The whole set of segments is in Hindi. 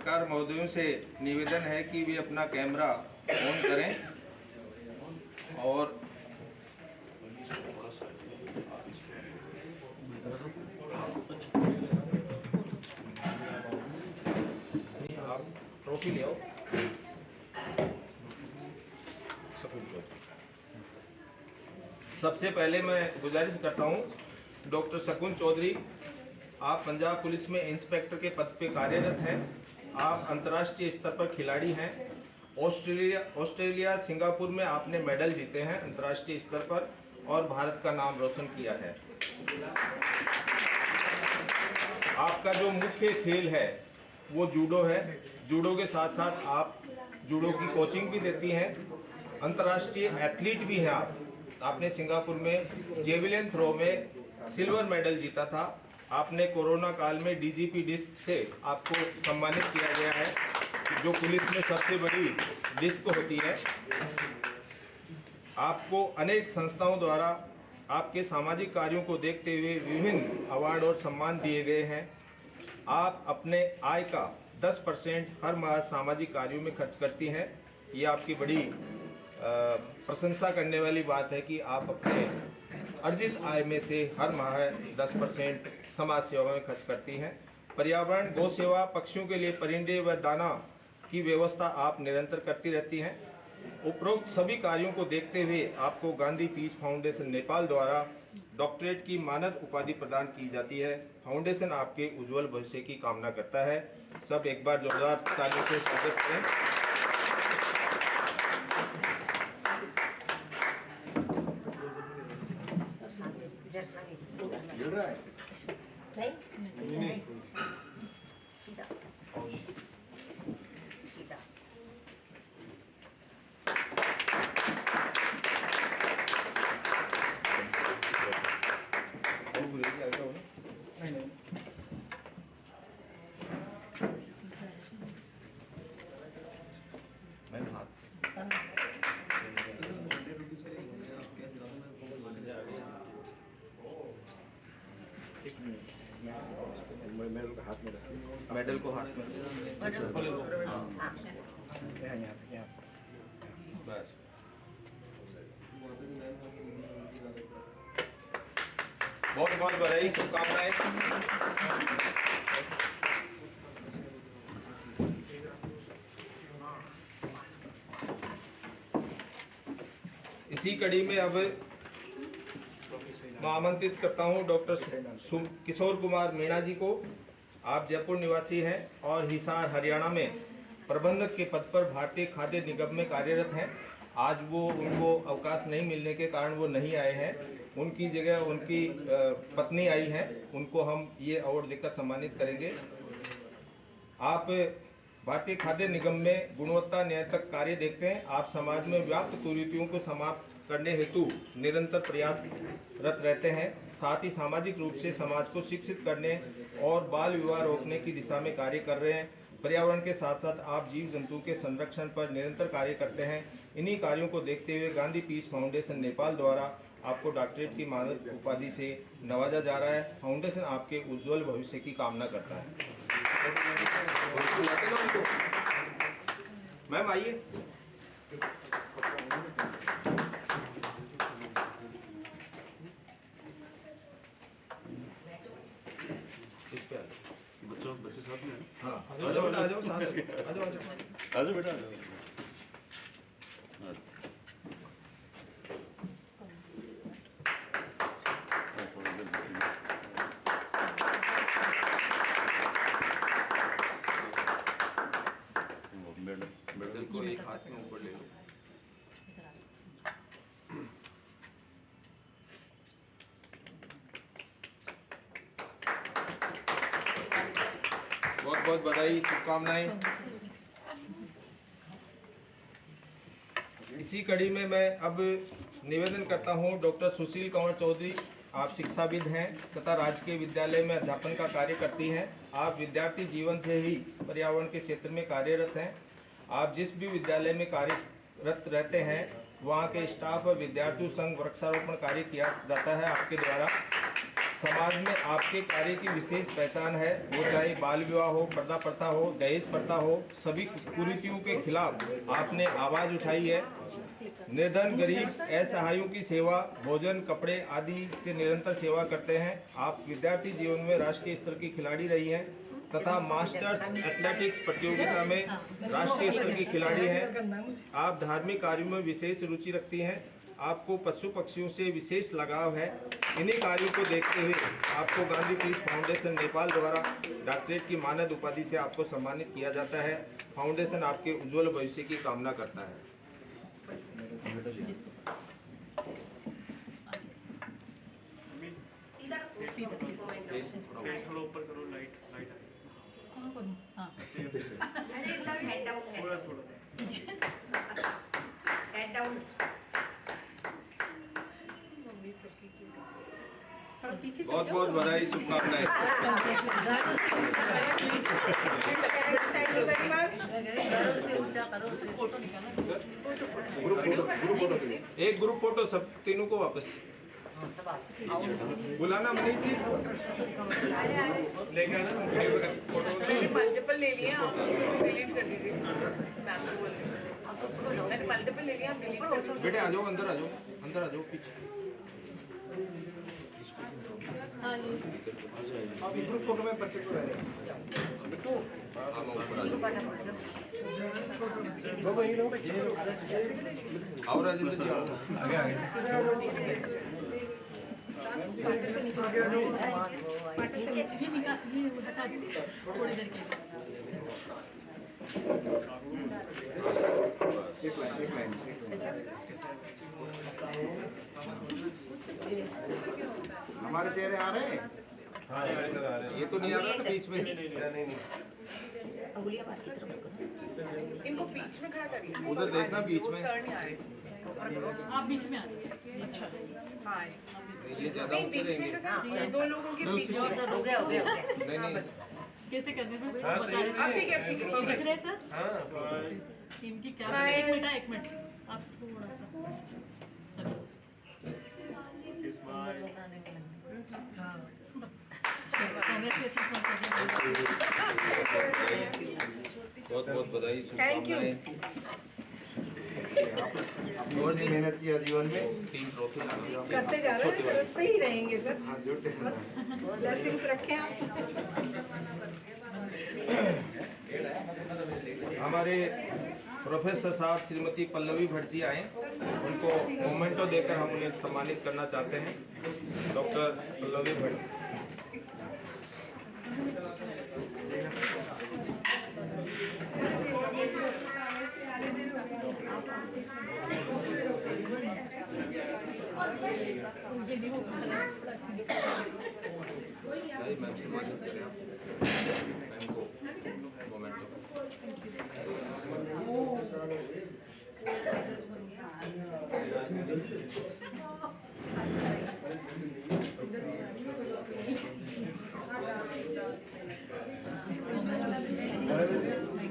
पत्रकार महोदयों से निवेदन है कि वे अपना कैमरा ऑन करें और आप ट्रॉफी ले आओ। सबसे पहले मैं गुजारिश करता हूं, डॉक्टर शकुन चौधरी, आप पंजाब पुलिस में इंस्पेक्टर के पद पे कार्यरत हैं। आप अंतर्राष्ट्रीय स्तर पर खिलाड़ी हैं। ऑस्ट्रेलिया सिंगापुर में आपने मेडल जीते हैं अंतर्राष्ट्रीय स्तर पर और भारत का नाम रोशन किया है। आपका जो मुख्य खेल है वो जूडो है। जूडो के साथ साथ आप जूडो की कोचिंग भी देती हैं। अंतर्राष्ट्रीय एथलीट भी हैं आप। आपने सिंगापुर में जेवलिन थ्रो में सिल्वर मेडल जीता था। आपने कोरोना काल में डीजीपी डिस्क से आपको सम्मानित किया गया है, जो पुलिस में सबसे बड़ी डिस्क होती है। आपको अनेक संस्थाओं द्वारा आपके सामाजिक कार्यों को देखते हुए विभिन्न अवार्ड और सम्मान दिए गए हैं। आप अपने आय का 10% हर माह सामाजिक कार्यों में खर्च करती हैं। ये आपकी बड़ी प्रशंसा करने वाली बात है कि आप अपने अर्जित आय में से हर माह 10% समाज सेवा में खर्च करती हैं। पर्यावरण, गौ सेवा, पक्षियों के लिए परिंदे व दाना की व्यवस्था आप निरंतर करती रहती हैं। उपरोक्त सभी कार्यों को देखते हुए आपको गांधी पीस फाउंडेशन नेपाल द्वारा डॉक्टरेट की मानद उपाधि प्रदान की जाती है। फाउंडेशन आपके उज्जवल भविष्य की कामना करता है। सब एक बार जोरदार तालियों से स्वागत करें। गिर रहा है? नहीं सीधा सीधा। मेडल को हाथ में रखिए। मेडल को हाथ में बस। बहुत बहुत बधाई, शुभकामनाएं। इसी कड़ी में अब मैं आमंत्रित करता हूं डॉक्टर किशोर कुमार मीणा जी को। आप जयपुर निवासी हैं और हिसार हरियाणा में प्रबंधक के पद पर भारतीय खाद्य निगम में कार्यरत हैं। आज वो उनको अवकाश नहीं मिलने के कारण वो नहीं आए हैं। उनकी जगह उनकी पत्नी आई हैं। उनको हम ये अवार्ड देकर सम्मानित करेंगे। आप भारतीय खाद्य निगम में गुणवत्ता नियंत्रक कार्य देखते हैं। आप समाज में व्याप्त कुरीतियों को समाप्त करने हेतु निरंतर प्रयासरत रहते हैं। साथ ही सामाजिक रूप से समाज को शिक्षित करने और बाल विवाह रोकने की दिशा में कार्य कर रहे हैं। पर्यावरण के साथ साथ आप जीव जंतु के संरक्षण पर निरंतर कार्य करते हैं। इन्हीं कार्यों को देखते हुए गांधी पीस फाउंडेशन नेपाल द्वारा आपको डॉक्टरेट की मानद उपाधि से नवाजा जा रहा है। फाउंडेशन आपके उज्जवल भविष्य की कामना करता है। मैम आइए। बच्चे साथ में हैं? हाँ, आ जाओ बेटा, आ जाओ साथ, आ जाओ आ जाओ बेटा, आ जाओ। मेडल को एक हाथ में ऊपर ले लो। बहुत बहुत बधाई, शुभकामनाएं। इसी कड़ी में मैं अब निवेदन करता हूं, डॉक्टर सुशील कंवर चौधरी, आप शिक्षाविद हैं तथा राजकीय विद्यालय में अध्यापन का कार्य करती हैं। आप विद्यार्थी जीवन से ही पर्यावरण के क्षेत्र में कार्यरत हैं। आप जिस भी विद्यालय में कार्यरत रहते हैं वहाँ के स्टाफ और विद्यार्थियों संग वृक्षारोपण कार्य किया जाता है आपके द्वारा। समाज में आपके कार्य की विशेष पहचान है, वो चाहे बाल विवाह हो, पर्दा प्रथा हो, दहेज प्रथा हो, सभी कुरीतियों के खिलाफ आपने आवाज उठाई है। निर्धन, गरीब, असहायों की सेवा, भोजन, कपड़े आदि से निरंतर सेवा करते हैं। आप विद्यार्थी जीवन में राष्ट्रीय स्तर की खिलाड़ी रही हैं तथा मास्टर्स एथलेटिक्स प्रतियोगिता में राष्ट्रीय स्तर की खिलाड़ी हैं। आप धार्मिक कार्यों में विशेष रुचि रखती हैं। आपको पशु पक्षियों से विशेष लगाव है। इन्हीं कार्यों को देखते हुए आपको गांधी पीस फाउंडेशन नेपाल द्वारा डॉक्टरेट की मानद उपाधि से आपको सम्मानित किया जाता है। फाउंडेशन आपके उज्जवल भविष्य की कामना करता है। सीधा थोड़ा ऊपर करो, light light head down head down बहुत बहुत बधाई, शुभकामनाएं। एक ग्रुप फोटो सब तीनों को वापस बुलाना मनीष जी। मल्टीपल ले लिए आप उसको डिलीट कर दीजिए। मैंने मल्टीपल ले लिया, आप डिलीट कर दीजिए। बेटे आ जाओ, अंदर आ जाओ, अंदर आ जाओ पीछे। ग्रुप फोटो में बच्चे को आओ, राजेंद्र जी आओ, आगे आगे। हमारे चेहरे आ रहे हैं? हाँ, ये तो नहीं आ रहा था बीच में। नहीं अंगुलियां बाहर की तरफ करो। इनको बीच में खड़ा करिए। उधर देखना बीच में। सर नहीं आ रहे। आप बीच में आ जाइए। अच्छा, हाँ, ये ज्यादा नहीं ऊंचे बीच में रहेंगे। कैसे? दो लोगों के बीच में। हो गया हो गया नहीं नहीं, कैसे करने में अब ठीक है, अब ठीक है, दिख perfect। रहे हैं सर? टीम की क्या? एक मिनट आप थोड़ा सा बहुत बहुत बधाई, Thank you। शुभकामनाएं। और जी मेहनत किया जीवन में, 3 ट्रॉफी करते जा रहे हैं, करते ही रहेंगे सर। बस ब्लेसिंग्स रखें आप। हमारे प्रोफेसर साहब श्रीमती पल्लवी भट्ट जी आए, उनको मोमेंटो देकर हम उन्हें सम्मानित करना चाहते हैं। डॉक्टर पल्लवी भट्ट। मैम सम्मानित करें आप मैम को मोमेंटो।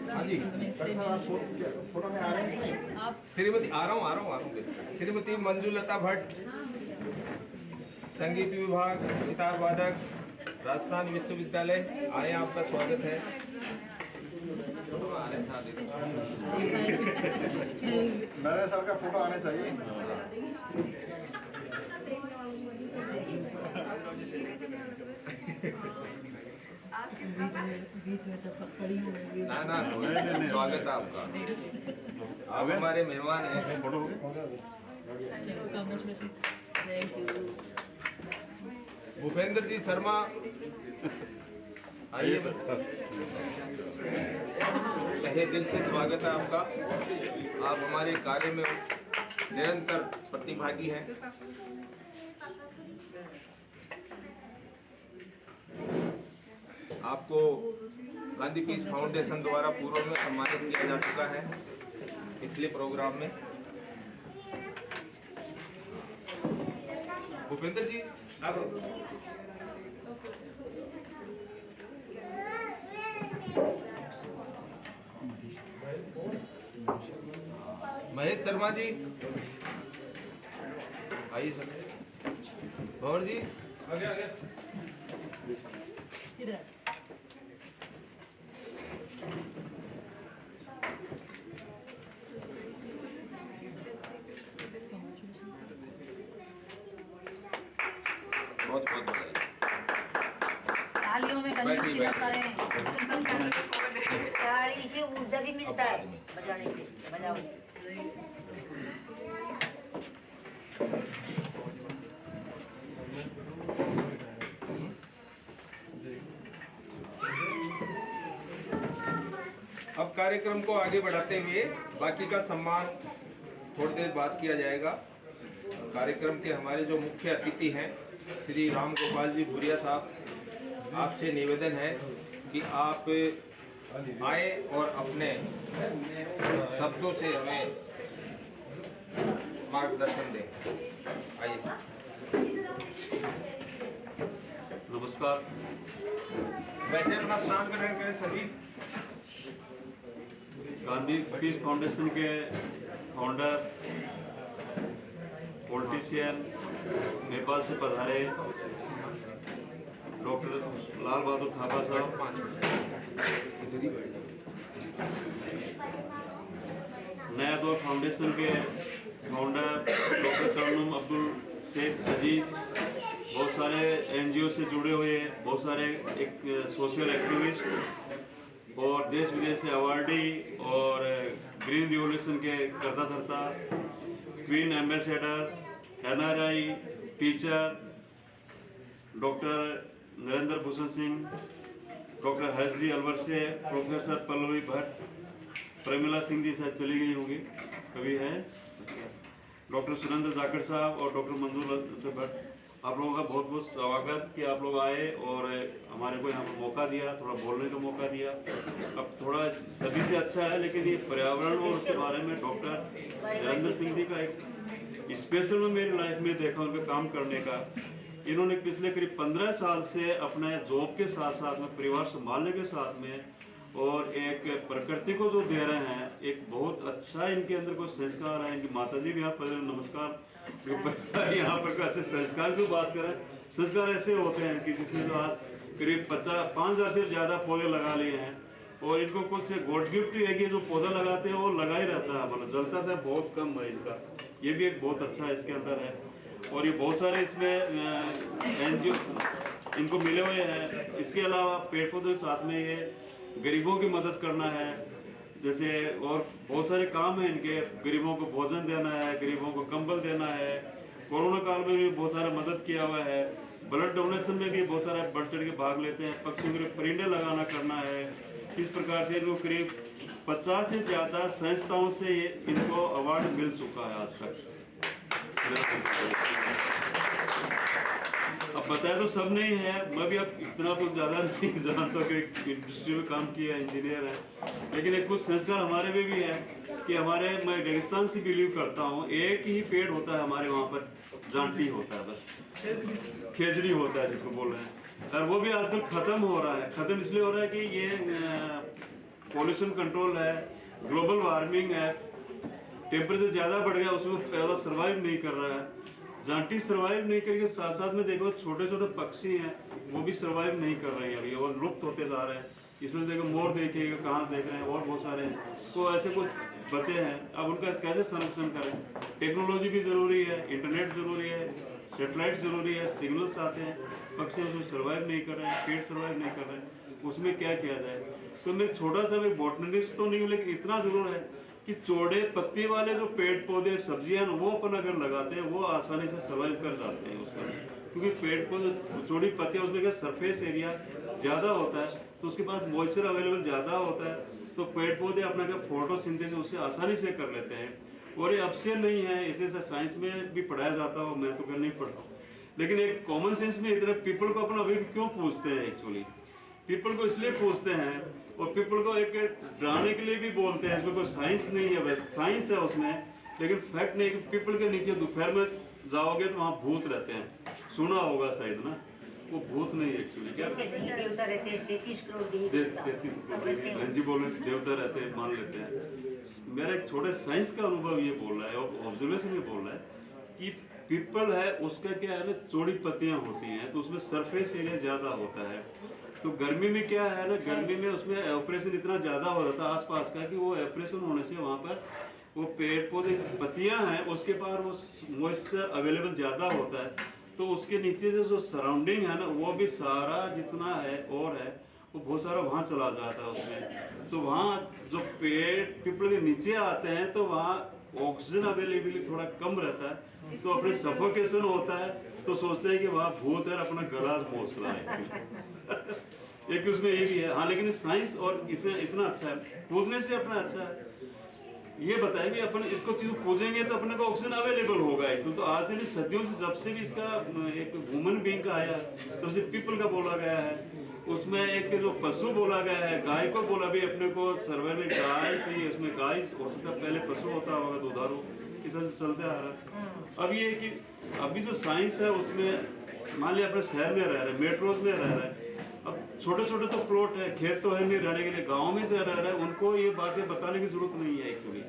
हाँ जी, फोटो में आ रहे हैं? श्रीमती आ रहा हूँ। श्रीमती मंजुलता भट्ट, संगीत विभाग, सितार वादक, राजस्थान विश्वविद्यालय, आए, आपका स्वागत है। नरेश सर का फोटो आने चाहिए। ना स्वागत है आपका। आप हमारे मेहमान हैं। फोटो हो गया? भूपेंद्र जी शर्मा, आइए सर। तहे दिल से स्वागत है आपका। आप हमारे कार्य में निरंतर प्रतिभागी हैं। आपको गांधी पीस फाउंडेशन द्वारा पूर्व में सम्मानित किया जा चुका है पिछले प्रोग्राम में। भूपेंद्र जी आप महेश शर्मा जी आइए सर। भंवर जी आगे आगे। इधर बहुत बहुत बधाई। तालियों में बैठिए, कंजूसी न बैठिए। करें। ताली से ऊर्जा भी मिलता है बजाने से। बजाओ। अब कार्यक्रम को आगे बढ़ाते हुए बाकी का सम्मान थोड़ी देर बाद किया जाएगा। कार्यक्रम के हमारे जो मुख्य अतिथि हैं श्री राम गोपाल जी भूरिया साहब, आपसे निवेदन है कि आप आए और अपने शब्दों से हमें मार्गदर्शन दें। आइए सर। नमस्कार। बैठे, अपना स्नान ग्रहण करें सभी। गांधी पीस फाउंडेशन के फाउंडर, पॉलिटिशियन, नेपाल से पधारे डॉक्टर लाल बहादुर थापा साहब, नया दौर फाउंडेशन के फाउंडर डॉक्टर तरन्नुम अब्दुल शेख अजीज, बहुत सारे एनजीओ से जुड़े हुए बहुत सारे एक सोशल एक्टिविस्ट और देश विदेश से अवार्डी और ग्रीन रिवोल्यूशन के करता धरता, queen ambassador, NRI, teacher doctor Narendra Bhushan Singh, doctor Harshji Alwar से, प्रोफेसर पल्लवी भट्ट, प्रमिला सिंह जी शायद चली गई होंगी, कभी है, डॉक्टर सुरेंद्र जाखड़ साहब और डॉक्टर मंजूर भट्ट। आप लोगों का बहुत बहुत स्वागत कि आप लोग आए और हमारे को यहाँ पर मौका दिया, थोड़ा बोलने का मौका दिया। अब थोड़ा सभी से अच्छा है, लेकिन ये पर्यावरण और उसके बारे में डॉक्टर नरेंद्र सिंह जी का एक स्पेशल में मेरी लाइफ में देखा उनका काम करने का। इन्होंने पिछले करीब 15 साल से अपने जॉब के साथ साथ में परिवार संभालने के साथ में और एक प्रकृति को जो दे रहे हैं, एक बहुत अच्छा इनके अंदर कोई संस्कार है। इनकी माता जी भी यहाँ पर, नमस्कार। यहाँ पर अच्छे संस्कार की बात करें, संस्कार ऐसे होते हैं कि जिसमें तो आज करीब 5,000 से ज़्यादा पौधे लगा लिए हैं और इनको कुछ गॉड गिफ्ट है कि जो पौधा लगाते हैं वो लगा ही रहता है, मतलब जलता से बहुत कम है इनका। ये भी एक बहुत अच्छा इसके अंदर है और ये बहुत सारे इसमें एनजीओ इनको मिले हुए हैं। इसके अलावा पेड़ पौधे साथ में ये गरीबों की मदद करना है, जैसे और बहुत सारे काम हैं इनके। गरीबों को भोजन देना है, गरीबों को कंबल देना है। कोरोना काल में भी बहुत सारा मदद किया हुआ है। ब्लड डोनेशन में भी बहुत सारे बढ़ चढ़ के भाग लेते हैं। पक्षियों के परिंदे लगाना करना है। इस प्रकार से इनको करीब 50 से ज़्यादा संस्थाओं से इनको अवार्ड मिल चुका है आज तक। अब बताया तो सब नहीं है, मैं भी अब इतना तो ज़्यादा नहीं जानता कि इंडस्ट्री में काम किया, इंजीनियर है, लेकिन एक कुछ संस्कार हमारे में भी है कि हमारे, मैं रेगिस्तान से बिलीव करता हूँ, एक ही पेड़ होता है हमारे वहाँ पर, जांटी होता है, बस खेजड़ी होता है जिसको बोल रहे हैं, और वो भी आजकल ख़त्म हो रहा है। ख़त्म इसलिए हो रहा है कि ये पॉल्यूशन कंट्रोल है, ग्लोबल वार्मिंग है, टेम्परेचर ज़्यादा बढ़ गया, उसमें ज़्यादा सर्वाइव नहीं कर रहा है। जांटी सर्वाइव नहीं करके साथ साथ में देखो छोटे छोटे पक्षी हैं वो भी सर्वाइव नहीं कर रहे हैं अभी, और लुप्त होते जा रहे हैं। इसमें देखो मोर देखिएगा कहाँ देख रहे हैं, और बहुत सारे हैं, तो ऐसे कुछ बचे हैं। अब उनका कैसे संरक्षण करें? टेक्नोलॉजी भी ज़रूरी है, इंटरनेट ज़रूरी है, सेटेलाइट ज़रूरी है, सिग्नल्स आते हैं, पक्षी उसमें सर्वाइव नहीं कर रहे हैं, पेड़ सर्वाइव नहीं कर रहे हैं, उसमें क्या किया जाए? तो मैं छोटा सा भी बॉटनिस्ट तो नहीं हूँ, लेकिन इतना ज़रूर है कि चौड़े पत्ती वाले जो पेड़ पौधे सब्जियां वो अपन अगर लगाते हैं वो आसानी से सर्वाइव कर जाते हैं उसका, क्योंकि पेड़ पौधे चौड़ी पत्तियां, उसमें क्या सरफेस एरिया ज़्यादा होता है, तो उसके पास मॉइस्चर अवेलेबल ज़्यादा होता है, तो पेड़ पौधे अपना क्या फोटोसिंथेसिस उससे आसानी से कर लेते हैं। और ये अब से नहीं है, इसे साइंस में भी पढ़ाया जाता हो, मैं तो कल नहीं पढ़ा हूँ, लेकिन एक कॉमन सेंस में इतने पीपल को अपन अभी क्यों पूछते हैं? एक्चुअली पीपल को इसलिए पूछते हैं और पीपल को एक डराने के लिए भी बोलते हैं, इसमें कोई साइंस नहीं है, वैसे साइंस है उसमें, लेकिन फैक्ट नहीं कि पीपल के नीचे दोपहर में जाओगे तो वहाँ भूत रहते हैं, सुना होगा शायद ना, वो भूत नहीं एक्चुअली, क्या देवता रहते हैं, 33 करोड़ जी बोले देवता रहते हैं, मान लेते हैं। मेरा एक छोटे साइंस का अनुभव ये बोल रहा है और ऑब्जर्वेशन ये बोल रहा है कि पीपल है उसका क्या है ना, चौड़ी पत्तियां होती हैं, तो उसमें सरफेस एरिया ज़्यादा होता है, तो गर्मी में क्या है ना, गर्मी में उसमें ऑपरेशन इतना ज़्यादा हो रहा था आसपास का कि वो ऑपरेशन होने से वहाँ पर वो पेड़ पौधे पत्तियाँ हैं उसके पार वो मॉइस्चर अवेलेबल ज़्यादा होता है, तो उसके नीचे जो सराउंडिंग है ना वो भी सारा जितना है और है वो बहुत सारा वहाँ चला जाता है उसमें। तो वहाँ जो पेड़ पीपल के नीचे आते हैं तो वहाँ ऑक्सीजन अवेलेबिलिटी थोड़ा कम रहता है, तो अपने सफोकेशन होता है, तो सोचते हैं कि वहाँ भूत है अपना गला पोंछ रहा है। एक उसमें ये भी है। हाँ, लेकिन साइंस और इसे इतना अच्छा है, पूछने से अपना अच्छा है। ये बताए कि अपन इसको चीज पूजेंगे तो अपने को ऑक्सीजन अवेलेबल होगा। तो आज से नहीं, सदियों से जब से भी इसका एक ह्यूमन बीइंग का आया तब से पीपल का बोला गया है। उसमें एक जो पशु बोला गया है, गाय को बोला भी अपने को सर्वे में गाय चाहिए, उसमें गाय हो सकता है पहले पशु होता होगा दुधारू, इस तरह चलते आ रहा है। अब ये कि अभी जो साइंस है उसमें मान लिया अपने शहर में रह रहे हैं, मेट्रोज में रह रहे हैं, अब छोटे छोटे तो प्लॉट है, खेत तो है नहीं रहने के लिए, गांव में से रह रहे हैं, उनको ये बातें बताने की जरूरत नहीं है एक्चुअली,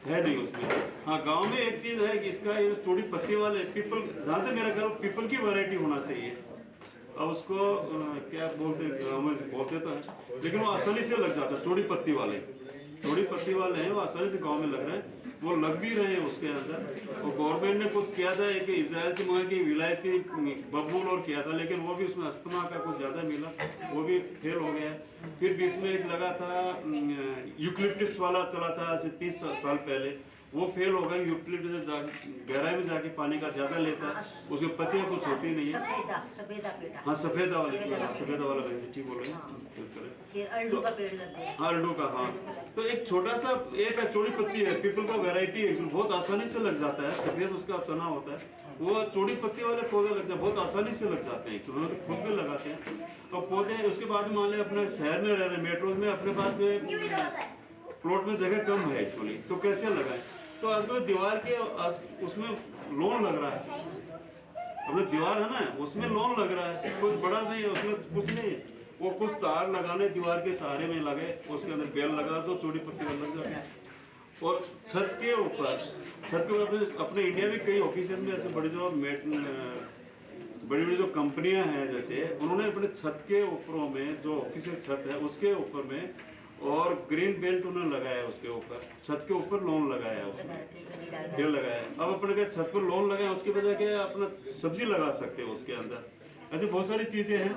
है नहीं उसमें। हाँ, गांव में एक चीज है कि इसका ये चौड़ी पत्ती वाले पीपल, जहाँ तक मेरा ख्याल पीपल की वैरायटी होना चाहिए। अब उसको क्या बोलते, गाँव में बोलते तो है, लेकिन वो आसानी से लग जाता है। चौड़ी पत्ती वाले हैं, वो आसानी से गाँव में लग रहे हैं, वो लग भी रहे हैं उसके अंदर। और गवर्नमेंट ने कुछ किया था कि इजराइल से मंगा के विलायती बबूल और किया था, लेकिन वो भी उसमें अस्थमा का कुछ ज़्यादा मिला, वो भी फेल हो गया। फिर बीच में एक लगा था यूकलिप्टस वाला चला था आज से 30 साल पहले, वो फेल हो गया। यूकलिप्टस गहराई में जाके पानी का ज़्यादा लेता है, उसमें पत्तियाँ कुछ होती नहीं है। हाँ, सफ़ेदा वाला ठीक बोल रहे हैं। अर्डू का पेड़ लगता है। अर्डू का, हाँ। तो एक छोटा सा एक चौड़ी पत्ती है, पीपल का वैरायटी है, बहुत आसानी से लग जाता है। सफेद उसका तना होता है, वो चौड़ी पत्ती वाले पौधे लग जाते हैं, बहुत आसानी से लग जाते हैं, तो खुद भी लगाते हैं। और पौधे उसके बाद मान लें अपने शहर में रह रहे, मेट्रोज में अपने पास प्लॉट में जगह कम है एक्चुअली, तो कैसे लगाए? तो अगर दीवार के उसमें लोन लग रहा है, अपने दीवार है ना उसमें लोन लग रहा है, कुछ बड़ा नहीं है उसमें, कुछ नहीं है, वो कुछ तार लगाने दीवार के सहारे में लगे, उसके अंदर बेल लगा दो, चौड़ी पत्ती में लग जाए। और छत के ऊपर अपने इंडिया में कई ऑफिसर में ऐसे बड़ी बड़ी जो कंपनियां हैं, जैसे उन्होंने अपने छत के ऊपरों में जो ऑफिशियल छत है उसके ऊपर में और ग्रीन बेल्ट उन्होंने लगाया है, उसके ऊपर छत के ऊपर लोन लगाया है, उसमें पेड़ लगाया है। अब अपने क्या छत पर लोन लगाए, उसके बजाय क्या अपना सब्जी लगा सकते हैं उसके अंदर। ऐसे बहुत सारी चीजें हैं।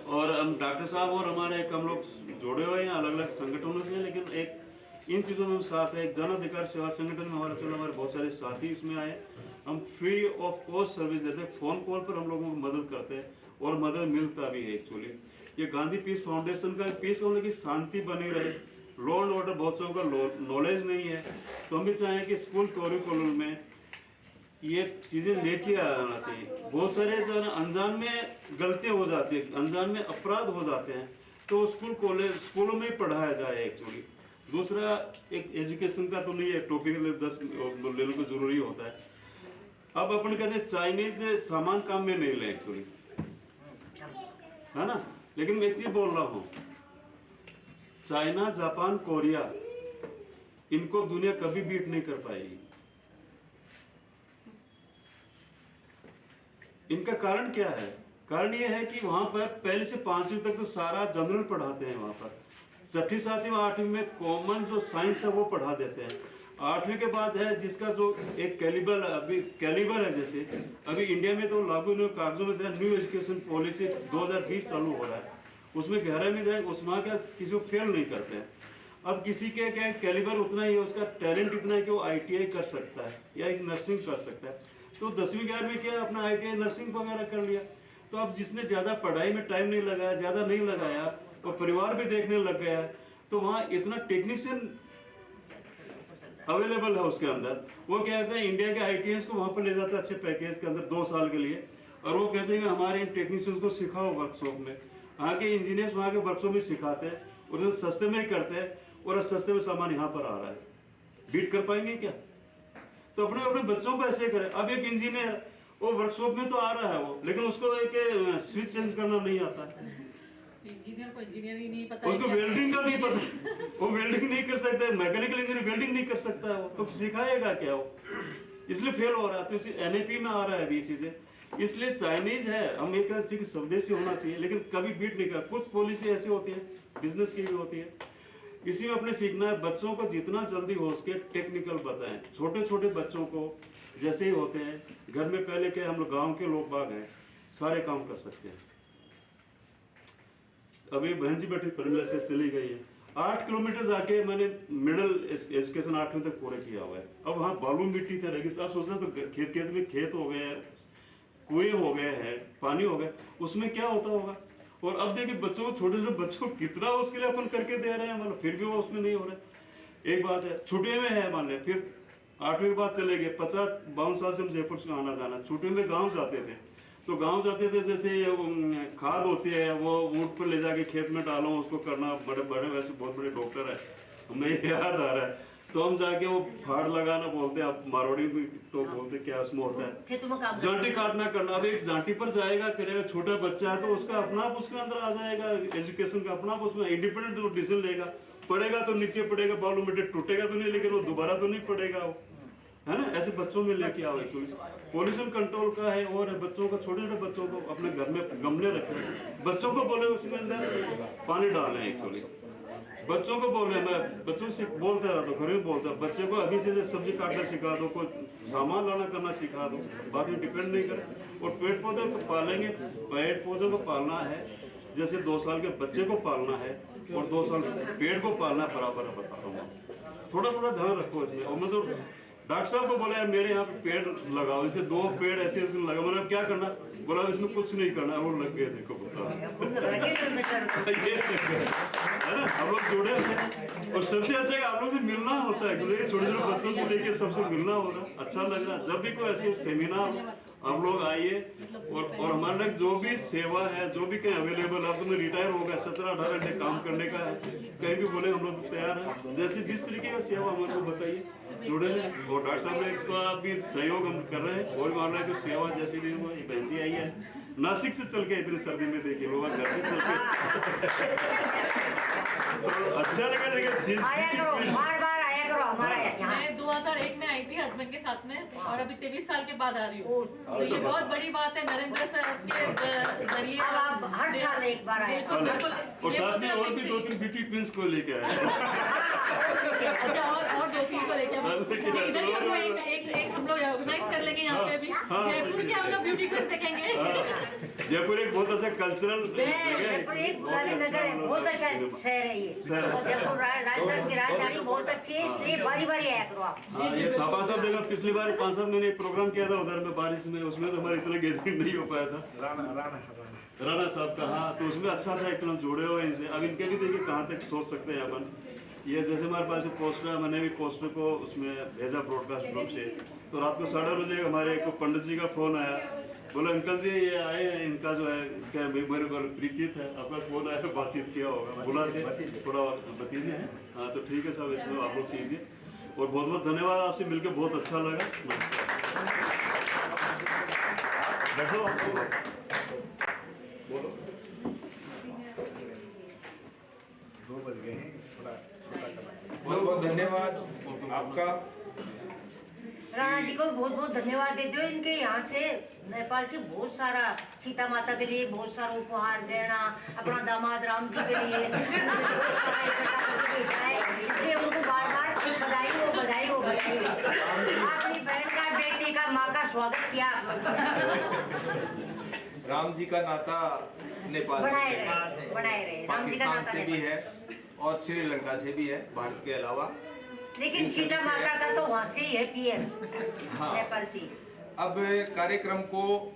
और हम डॉक्टर साहब और हमारे एक हम लोग जोड़े हुए हैं अलग अलग संगठनों से, लेकिन एक इन चीज़ों में साथ है। एक जन अधिकार सेवा संगठन में हमारे बहुत सारे साथी इसमें आए। हम फ्री ऑफ कॉस्ट सर्विस देते हैं, फ़ोन कॉल पर हम लोगों को मदद करते हैं और मदद मिलता भी है एक्चुअली। ये गांधी पीस फाउंडेशन का पीस होने की शांति बनी रहे, लॉ एंड ऑर्डर बहुत सबका नॉलेज नहीं है, तो हम भी चाहें कि स्कूल करिकुलम में ये चीज़ें लेके आना चाहिए। बहुत सारे जो है ना अनजान में गलतियाँ हो जाती है, अनजान में अपराध हो जाते हैं, तो स्कूलों में ही पढ़ाया जाए एक्चुअली। दूसरा, एक एजुकेशन का तो नहीं है टॉपिक 10 लेने को जरूरी होता है। अब अपन कहते हैं चाइनीज सामान काम में नहीं ले एक्चुअली, है ना, लेकिन मैं एक चीज बोल रहा हूँ, चाइना, जापान, कोरिया, इनको दुनिया कभी बीट नहीं कर पाएगी। इनका कारण क्या है? कारण ये है कि वहां पर पहले से 5वीं तक तो सारा जनरल पढ़ाते हैं, वहां पर 6ठी 7वीं 8वीं में कॉमन जो साइंस है वो पढ़ा देते हैं। 8वीं के बाद है जिसका जो एक कैलिबर है, जैसे अभी इंडिया में तो लागू कागजों में न्यू एजुकेशन पॉलिसी 2020 चालू हो रहा है, उसमें गहराई में जाए, उसमें क्या किसी को फेल नहीं करते हैं। अब किसी के क्या कैलिबर उतना ही है, उसका टैलेंट इतना है कि वो ITI कर सकता है या एक नर्सिंग कर सकता है, तो 10वीं 11वीं क्या अपना ITI नर्सिंग वगैरह कर लिया। तो अब जिसने ज़्यादा पढ़ाई में टाइम नहीं लगाया, ज़्यादा नहीं लगाया और परिवार भी देखने लग गया, तो वहाँ इतना टेक्नीशियन अवेलेबल है उसके अंदर। वो क्या कहते हैं, इंडिया के ITIs को वहाँ पर ले जाता है अच्छे पैकेज के अंदर 2 साल के लिए, और वो कहते हैं कि हमारे इन टेक्नीशियंस को सिखाओ वर्कशॉप में। वहाँ के इंजीनियर्स वहाँ के वर्कशॉप में सिखाते हैं, उन्हें सस्ते में करते हैं, और सस्ते में सामान यहाँ पर आ रहा है। बीट कर पाएंगे क्या? तो अपने अपने बच्चों को ऐसे करें। अब एक इंजीनियर वो वर्कशॉप में तो आ रहा है वो, लेकिन उसको एक स्विच चेंज करना नहीं आता। इंजीनियर को इंजीनियरिंग नहीं पता, उसको वेल्डिंग का नहीं पता, वो वेल्डिंग नहीं कर सकता है, मैकेनिकल इंजीनियर वेल्डिंग नहीं कर सकता है, वो तो सिखाएगा क्या वो? इसलिए फेल हो रहा है। तो NAP में आ रहा है अभी चीजें इसलिए चाइनीज है, हम ये कहते हैं कि स्वदेशी होना चाहिए, लेकिन कभी बीट नहीं कर। कुछ पॉलिसी ऐसी होती है, बिजनेस की भी होती है, इसी में अपने सीखना है। बच्चों को जितना जल्दी हो सके टेक्निकल बताएं। छोटे छोटे बच्चों को जैसे ही होते हैं घर में, पहले के हम लोग गाँव के लोग बाग हैं, सारे काम कर सकते हैं। अभी बहन जी बैठी परिमला से चली गई है, 8 किलोमीटर जाके मैंने मिडिल एजुकेशन 8वीं तक पूरा किया हुआ है। अब वहाँ बालू मिट्टी था, रेगिस्तान। आप सोचना तो खेत में खेत हो गए हैं, कुएं हो गए हैं, पानी हो गया, उसमें क्या होता होगा। और अब देखिए बच्चों को, छोटे छोटे बच्चों को कितना उसके लिए अपन करके दे रहे हैं, मतलब फिर भी वो उसमें नहीं हो रहा है। एक बात है, छुट्टियों में है मान लें, फिर 8वीं के बाद चले गए, 50-52 साल से हम जयपुर से आना जाना, छुट्टियों में गाँव जाते थे। तो गांव जाते थे, जैसे खाद होती है वो ऊँट पर ले जाके खेत में डालो, उसको करना। बड़े बड़े वैसे बहुत बड़े डॉक्टर है, हमें याद आ रहा है। तो हम जाके वो फाड़ लगाना बोलते हैं, आप मारवाड़ी में तो बोलते क्या उसमें होता है, जांटी काटना करना। अब एक जांटी पर जाएगा करेगा, छोटा बच्चा है तो उसका अपना आप उसके अंदर आ जाएगा, एजुकेशन का अपना आप उसमें इंडिपेंडेंट डिसीजन लेगा। पड़ेगा तो नीचे पड़ेगा, बालू मिट्टी टूटेगा तो नहीं, लेकिन वो दोबारा तो नहीं पड़ेगा वो, है ना। ऐसे बच्चों में लेके आओ। पॉल्यूशन कंट्रोल का है, और बच्चों को, छोटे छोटे बच्चों को अपने घर में गमले रखें, बच्चों को बोले उसके अंदर पानी डालना। एक्चुअली बच्चों को बोले, मैं बच्चों से बोलता रहता हूँ, घर में बोलता हूँ, बच्चे को अभी से सब्जी काटना सिखा दो, कोई सामान लाना करना सिखा दो, बाद में डिपेंड नहीं करें। और पेड़ पौधे को पालेंगे, पेड़ पौधे को पालना है जैसे 2 साल के बच्चे को पालना है, और 2 साल पेड़ को पालना बराबर है। बता रहा हूँ, थोड़ा थोड़ा ध्यान रखो इसमें। और मतलब डॉक्टर साहब को बोला यार मेरे यहाँ पे पेड़ लगाओ, जैसे 2 पेड़ ऐसे लगा, मतलब क्या करना, बोला इसमें कुछ नहीं करना, वो लग गए, देखो बता है ना। हम लोग जुड़े हैं, और सबसे अच्छा है आप लोग से मिलना होता है, छोटे छोटे बच्चों से लेके सबसे मिलना होगा, अच्छा लग रहा है। जब भी कोई ऐसे सेमिनार हम लोग आइए, और हमारे लिए जो भी सेवा है, जो भी कहीं अवेलेबल, अब तुम्हें रिटायर हो गया, 17-18 घंटे काम करने का है, कहीं भी बोले हम लोग तैयार हैं। जैसे जिस तरीके का सेवा हमारे को बताइए, जुड़े हैं। और डॉक्टर साहब का भी सहयोग हम कर रहे हैं, और मान रहे हैं कि सेवा जैसी भी हुआ, ये बहन जी आई है नासिक से चल के, इतनी सर्दी में देखिए लोग घर से चल के अच्छा लगा। लेकिन बार आया करो हमारा यहाँ। मैं 2001 में आई थी हस्बैंड के साथ में, और अभी 23 साल के बाद आ रही हूँ। तो ये बहुत बड़ी बात है, नरेंद्र सर के जरिए अब आप हर साल एक बार आए। और साथ में और भी 2-3 ब्यूटी क्वींस को लेके आए। अच्छा, और 2-3 को लेके इधर ही हम लोग एक हम लोग ऑर्गेनाइज कर लेंगे यहाँ पे भी, जयपुर के हम लोग ब्यूटी क्वींस देखेंगे। जयपुर एक बहुत अच्छा कल्चरल जयपुर एक गुलाबी नगर है, बहुत अच्छा शहर है ये। जयपुर राजस्थान की राजधानी बहुत अच्छी है, इसलिए बारी बारी आया करो आप। ये थापा साहब देखा, पिछली बार 5 साल मैंने एक प्रोग्राम किया था उधर में बारिश में, उसमें तो हमारे इतना गैदरिंग नहीं हो पाया था। राणा साहब का, हाँ, तो उसमें अच्छा था, एकदम जुड़े हुए इनसे। अब इनके भी देखिए कहाँ तक सोच सकते हैं अपन। ये जैसे हमारे पास पोस्टर, मैंने भी पोस्टर को उसमें भेजा ब्रॉडकास्ट ग्रुप से, तो रात को 8:30 बजे हमारे एक पंडित जी का फोन आया, बोला अंकल जी ये आए हैं, इनका जो है क्या मेरे को परिचित है, आपका फोन आया, बातचीत किया होगा, बोला थे थोड़ा भतीजे हैं। हाँ तो ठीक है साहब, इसमें आप लोग कीजिए। और बहुत बहुत धन्यवाद, आपसे मिलकर बहुत अच्छा लगा। बोलो 2 बज गए हैं, थोड़ा बहुत बहुत धन्यवाद आपका। राणा जी को बहुत बहुत धन्यवाद देते हो। इनके यहाँ से नेपाल से बहुत सारा सीता माता के लिए बहुत सारा उपहार, गहना, अपना दामाद राम जी के लिए बहुत सारा इकट्ठा करके भेजा है, इसलिए उनको बार बार बधाई हो, बधाई हो, बधाई हो। अपनी बहन का, बेटी का, माँ का स्वागत किया। राम जी का नाता नेपाल बनाए से रहे, बनाए रहे। राम जी का पाकिस्तान नाता से भी है, और श्रीलंका से भी है, भारत के अलावा। लेकिन सीता माता का तो वहाँ से ही है पीएम, नेपाल से। अब कार्यक्रम को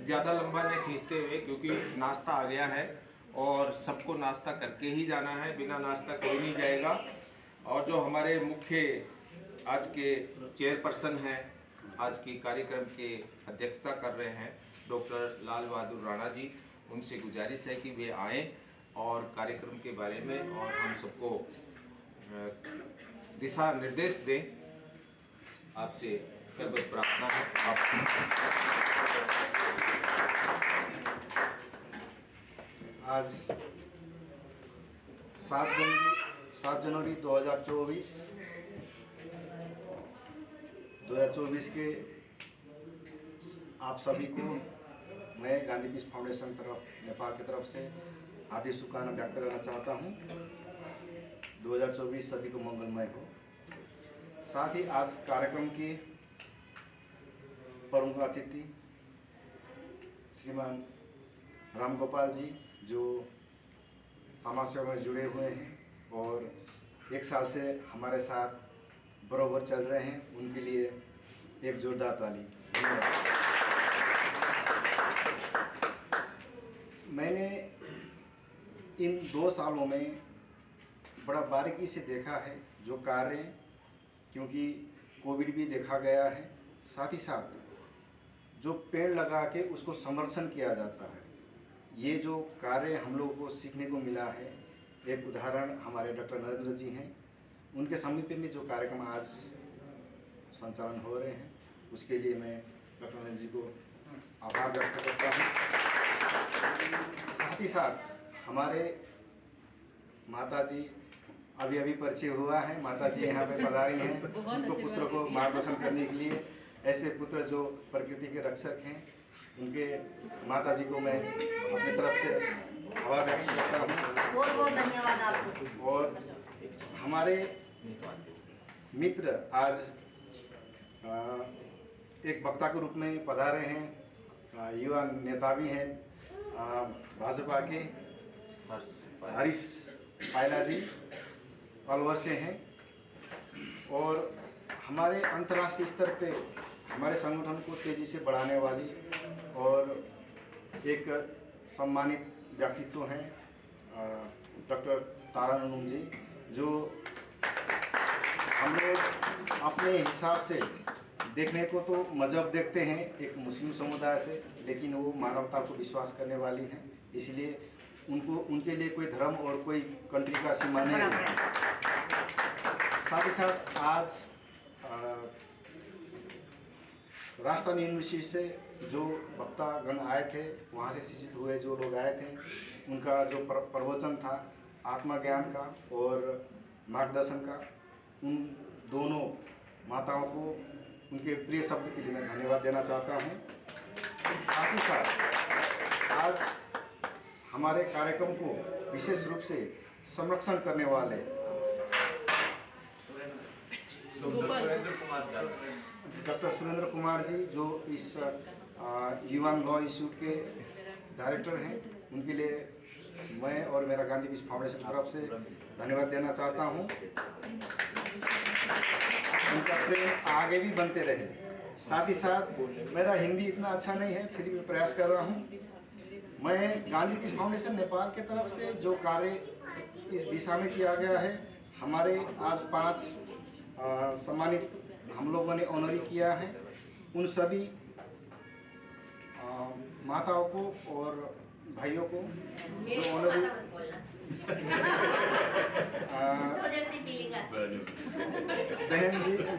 ज़्यादा लंबा नहीं खींचते हुए, क्योंकि नाश्ता आ गया है और सबको नाश्ता करके ही जाना है, बिना नाश्ता कोई नहीं जाएगा। और जो हमारे मुख्य आज के चेयरपर्सन हैं, आज की कार्यक्रम के अध्यक्षता कर रहे हैं डॉक्टर लाल बहादुर राणा जी, उनसे गुजारिश है कि वे आएँ और कार्यक्रम के बारे में और हम सबको दिशा निर्देश दें। आपसे करबद्ध प्रार्थना है। आज 7 जनवरी 2024 के आप सभी को मैं गांधी पीस फाउंडेशन नेपाल की तरफ से हार्दिक शुभकामनाएं व्यक्त करना चाहता हूं। 2024 सभी को मंगलमय हो। साथ ही आज कार्यक्रम के प्रमुख अतिथि श्रीमान रामगोपाल जी जो समाज सेवा में जुड़े हुए हैं और 1 साल से हमारे साथ बराबर चल रहे हैं, उनके लिए एक जोरदार ताली। मैंने इन 2 सालों में बड़ा बारीकी से देखा है जो कार्य, क्योंकि कोविड भी देखा गया है, साथ ही साथ जो पेड़ लगा के उसको संरक्षण किया जाता है, ये जो कार्य हम लोगों को सीखने को मिला है। एक उदाहरण हमारे डॉक्टर नरेंद्र जी हैं, उनके समीप में जो कार्यक्रम आज संचालन हो रहे हैं उसके लिए मैं डॉक्टर नरेंद्र जी को आभार व्यक्त करता हूँ। साथ ही साथ हमारे माता जी अभी परिचय हुआ है, माता जी यहाँ पे पधारी हैं, उनको पुत्र को मार्गदर्शन करने के लिए। ऐसे पुत्र जो प्रकृति के रक्षक हैं, उनके माता जी को मैं अपनी तरफ से आभार व्यक्त करता हूँ। बहुत बहुत धन्यवाद आपको। और हमारे मित्र आज एक वक्ता के रूप में पधारे हैं, युवा नेता भी हैं भाजपा के हरीश पायला जी अलवर से हैं, और हमारे अंतर्राष्ट्रीय स्तर पे हमारे संगठन को तेज़ी से बढ़ाने वाली और एक सम्मानित व्यक्तित्व हैं डॉक्टर तारानंद जी, जो हम लोग अपने हिसाब से देखने को तो मजहब देखते हैं एक मुस्लिम समुदाय से, लेकिन वो मानवता को विश्वास करने वाली हैं, इसलिए उनके लिए कोई धर्म और कोई कंट्री का सीमा नहीं है। साथ ही साथ आज राजस्थान यूनिवर्सिटी से जो वक्तागण आए थे, वहाँ से शिक्षित हुए जो लोग आए थे, उनका जो प्रवचन था आत्मज्ञान का और मार्गदर्शन का, उन दोनों माताओं को उनके प्रिय शब्द के लिए मैं धन्यवाद देना चाहता हूँ। साथ ही साथ आज हमारे कार्यक्रम को विशेष रूप से संरक्षण करने वाले डॉक्टर सुरेंद्र कुमार जी, जो इस युवान लॉ इंस्टीट्यूट के डायरेक्टर हैं, उनके लिए मैं और मेरा गांधी पीस फाउंडेशन की तरफ से धन्यवाद देना चाहता हूं। उनका प्रेम आगे भी बनते रहे। साथ ही साथ मेरा हिंदी इतना अच्छा नहीं है, फिर भी प्रयास कर रहा हूं। मैं गांधी पीस फाउंडेशन नेपाल के तरफ से जो कार्य इस दिशा में किया गया है, हमारे आज 5 सम्मानित हम लोगों ने ऑनरी किया है, उन सभी माताओं को और भाइयों को जो ऑनरी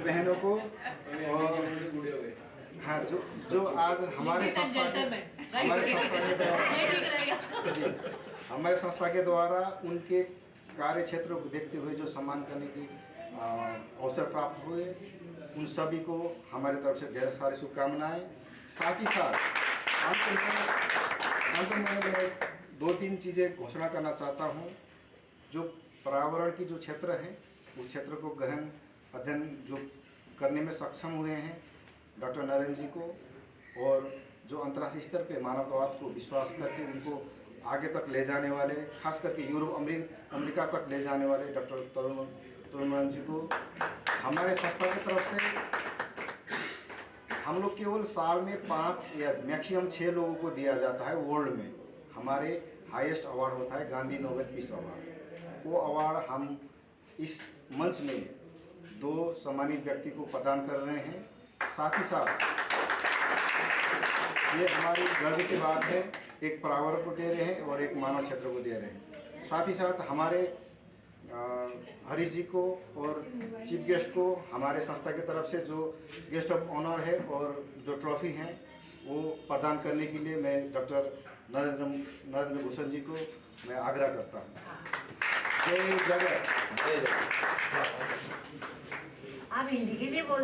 बहनों को, और हाँ जो आज हमारे संस्था के द्वारा उनके कार्य क्षेत्र को देखते हुए जो सम्मान करने की अवसर प्राप्त हुए, उन सभी को हमारे तरफ से ढेर सारी शुभकामनाएं। साथ ही साथ अंत में मैं 2-3 चीज़ें घोषणा करना चाहता हूं। जो पर्यावरण की जो क्षेत्र है, उस क्षेत्र को गहन अध्ययन जो करने में सक्षम हुए हैं डॉक्टर नरेंद्र जी को, और जो अंतर्राष्ट्रीय स्तर पे मानवतावाद को विश्वास करके उनको आगे तक ले जाने वाले, खास करके यूरोप अमेरिका तक ले जाने वाले डॉक्टर तरुण जी को, हमारे संस्था की तरफ से हम लोग केवल साल में 5 या मैक्सिमम 6 लोगों को दिया जाता है वर्ल्ड में। हमारे हाईएस्ट अवार्ड होता है गांधी नोबेल पीस अवार्ड। वो अवार्ड हम इस मंच में 2 सम्मानित व्यक्ति को प्रदान कर रहे हैं। साथ ही साथ ये हमारी गर्व की बात है, एक पर्यावरण को दे रहे हैं और एक मानव क्षेत्र को दे रहे हैं। साथ ही साथ हमारे हरीश जी को और चीफ गेस्ट को हमारे संस्था की तरफ से जो गेस्ट ऑफ ऑनर है और जो ट्रॉफी है वो प्रदान करने के लिए मैं डॉक्टर नरेंद्र भूषण जी को मैं आग्रह करता हूँ। जय जगत। आप हिंदी के लिए बोल